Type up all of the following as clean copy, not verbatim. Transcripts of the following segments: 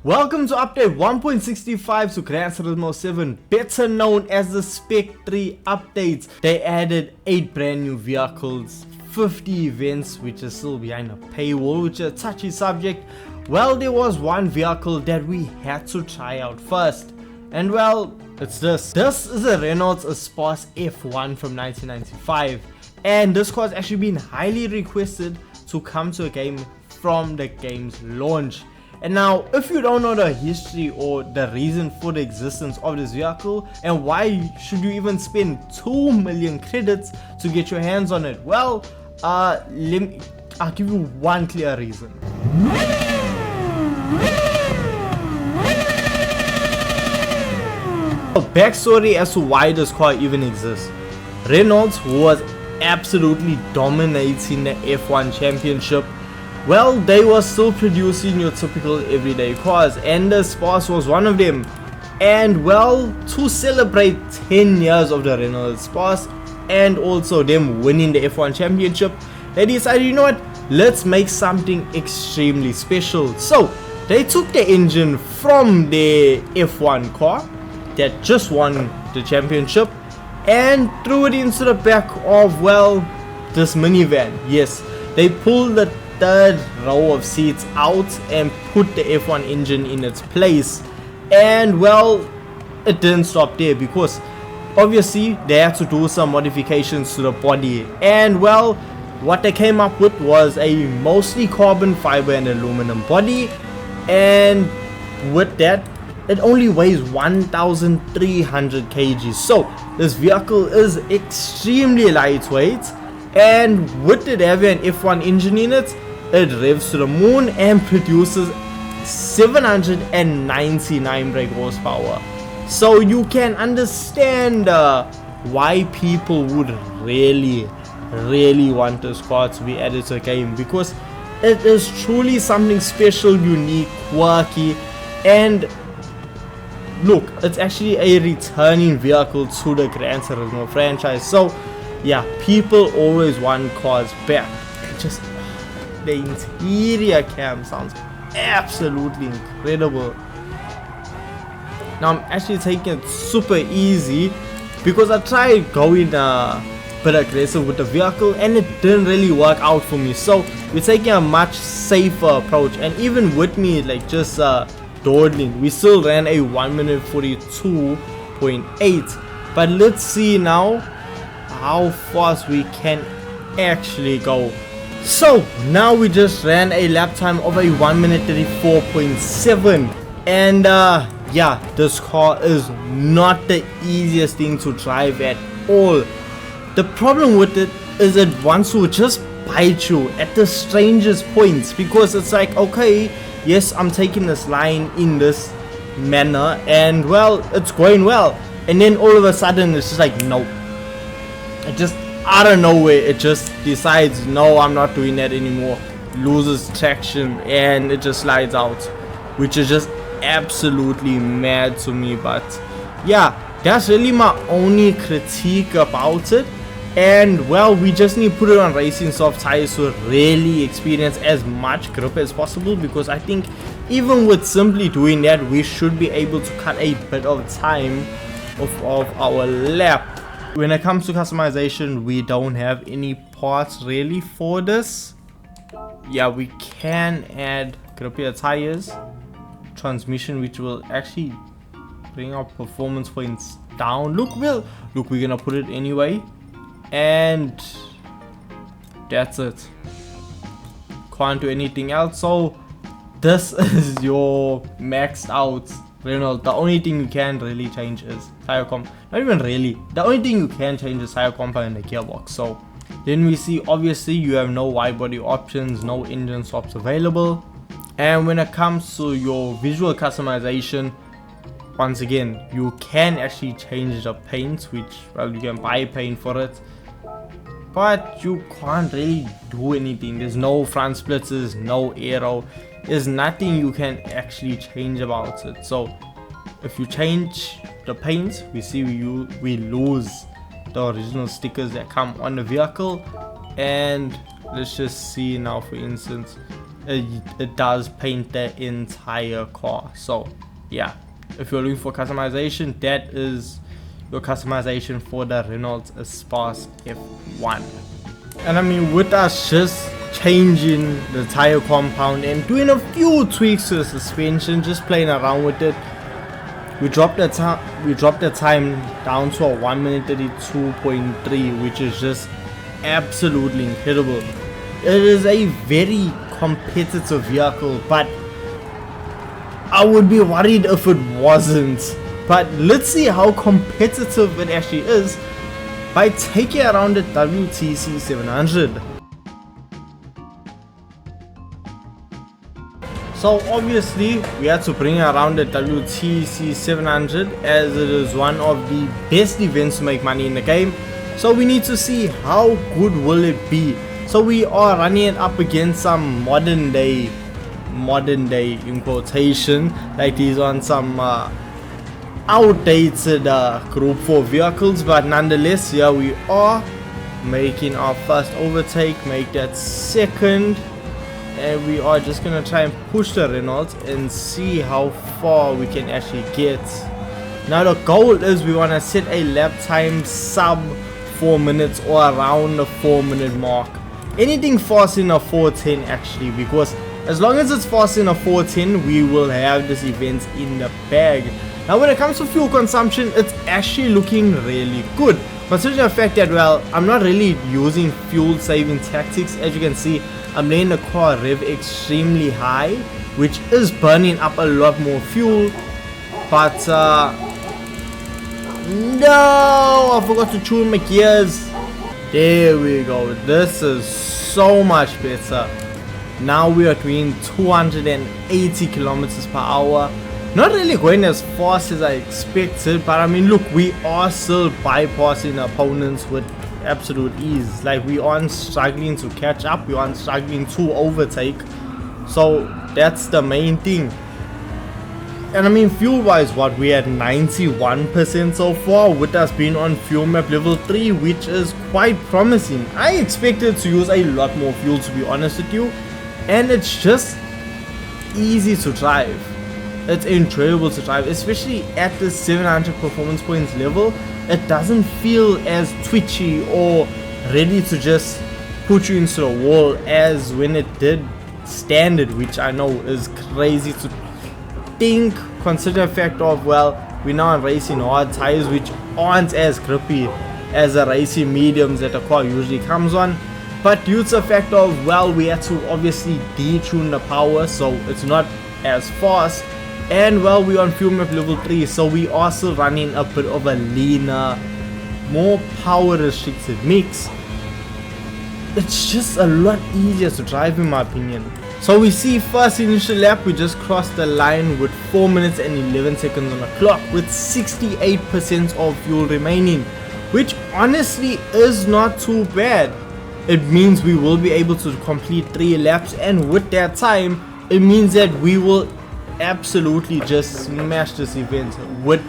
Welcome to update 1.65 to Gran Turismo 7, better known as the Spec 3 updates. They added 8 brand new vehicles, 50 events which are still behind a paywall, which is a touchy subject. Well, there was one vehicle that we had to try out first, and well, it's this. This is a Renault Espace F1 from 1995, and this car has actually been highly requested to come to a game from the game's launch. And now, if you don't know the history or the reason for the existence of this vehicle and why should you even spend 2 million credits to get your hands on it, well, I'll give you one clear reason. A backstory as to why this car even exists. Renault was absolutely dominating the F1 championship. Well, they were still producing your typical everyday cars, and the Espace was one of them. And well, to celebrate 10 years of the Renault Espace and also them winning the F1 championship, they decided, you know what, let's make something extremely special. So they took the engine from the F1 car that just won the championship and threw it into the back of, well, this minivan. Yes, they pulled the third row of seats out and put the F1 engine in its place. And well, it didn't stop there, because obviously they had to do some modifications to the body. And well, what they came up with was a mostly carbon fiber and aluminum body, and with that it only weighs 1,300 kg. So this vehicle is extremely lightweight, and with it having an F1 engine in it, it revs to the moon and produces 799 brake horsepower. So you can understand why people would really want this car to be added to the game, because it is truly something special, unique, quirky, and look, it's actually a returning vehicle to the Gran Turismo franchise. So yeah, people always want cars back. And just the interior cam sounds absolutely incredible. Now I'm actually taking it super easy because I tried going a bit aggressive with the vehicle and it didn't really work out for me. So we're taking a much safer approach, and even with me like just dawdling, we still ran a 1 minute 42.8. But let's see now how fast we can actually go. So now we just ran a lap time of a 1 minute 34.7, and yeah, this car is not the easiest thing to drive at all. The problem with it is it wants to just bite you at the strangest points, because it's like, okay, yes, I'm taking this line in this manner and well, it's going well, and then all of a sudden it's just like, no, it just out of nowhere it just decides, no, I'm not doing that anymore, loses traction and it just slides out, which is just absolutely mad to me. But yeah, that's really my only critique about it. And well, we just need to put it on racing soft tires to really experience as much grip as possible, because I think even with simply doing that, we should be able to cut a bit of time of our lap. When it comes to customization, we don't have any parts really for this. Yeah, we can add grippier tires, transmission, which will actually bring our performance points down. Look, we're gonna put it anyway, and that's it. Can't do anything else. So this is your maxed out Renault. The only thing you can really change is tire comp. Not even really. The only thing you can change is tire compound and the gearbox. So then we see, obviously you have no wide body options, no engine swaps available. And when it comes to your visual customization, once again, you can actually change the paint, which, well, you can buy paint for it, but you can't really do anything. There's no front splitters, no aero, there's nothing you can actually change about it. So if you change the paint, we see we lose the original stickers that come on the vehicle. And let's just see now, for instance, it does paint the entire car. So yeah, if you're looking for customization, that is your customization for the Renault Espace F1. And I mean, with us just changing the tire compound and doing a few tweaks to the suspension, just playing around with it, we dropped the time down to a 1 minute 32.3, which is just absolutely incredible. It is a very competitive vehicle, but I would be worried if it wasn't. But let's see how competitive it actually is by taking around the WTC 700. So obviously we had to bring around the WTC 700 as it is one of the best events to make money in the game. So we need to see how good will it be. So we are running it up against some modern day in quotation, like these on some outdated group 4 vehicles, but nonetheless here we are making our first overtake, make that second, and we are just gonna try and push the Renault and see how far we can actually get. Now the goal is we want to set a lap time sub 4 minutes or around the 4 minute mark. Anything faster than a 4:10 actually, because as long as it's faster than a 4:10 we will have this event in the bag. Now when it comes to fuel consumption, it's actually looking really good, considering the fact that, well, I'm not really using fuel saving tactics. As you can see, I'm letting the car rev extremely high, which is burning up a lot more fuel. But no, I forgot to tune my gears. There we go. This is so much better. Now we are doing 280 kilometers per hour. Not really going as fast as I expected, but I mean, look, we are still bypassing opponents with absolute ease. Like, we aren't struggling to catch up, we aren't struggling to overtake. So that's the main thing. And I mean, fuel wise, what, we had 91% so far, with us being on fuel map level 3, which is quite promising. I expected to use a lot more fuel, to be honest with you, and it's just easy to drive. It's enjoyable to drive, especially at the 700 performance points level. It doesn't feel as twitchy or ready to just put you into the wall as when it did standard, which I know is crazy to think, consider the fact of, well, we're now racing hard tires which aren't as grippy as the racing mediums that the car usually comes on. But due to the fact of, well, we had to obviously detune the power, so it's not as fast. And well, we're on fuel map level 3, so we are still running a bit of a leaner, more power restricted mix. It's just a lot easier to drive, in my opinion. So we see first initial lap, we just crossed the line with 4 minutes and 11 seconds on the clock with 68% of fuel remaining, which honestly is not too bad. It means we will be able to complete 3 laps, and with that time, it means that we will absolutely just smash this event with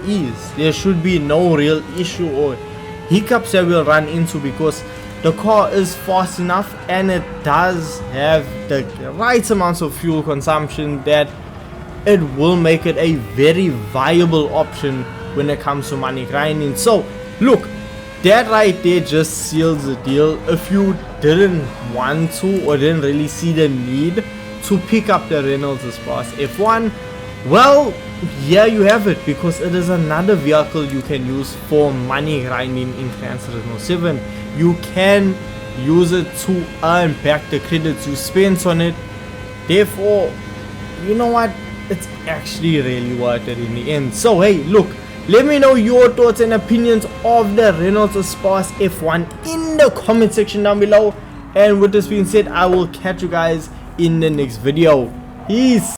ease. There should be no real issue or hiccups that we'll run into, because the car is fast enough and it does have the right amounts of fuel consumption that it will make it a very viable option when it comes to money grinding. So look, that right there just seals the deal. If you didn't want to or didn't really see the need to pick up the Renault Espace F1, well, here you have it, because it is another vehicle you can use for money grinding in Gran Turismo 7. You can use it to earn back the credits you spent on it. Therefore, you know what, it's actually really worth it in the end. So hey, look, let me know your thoughts and opinions of the Renault Espace F1 in the comment section down below. And with this being said, I will catch you guys in the next video. Peace.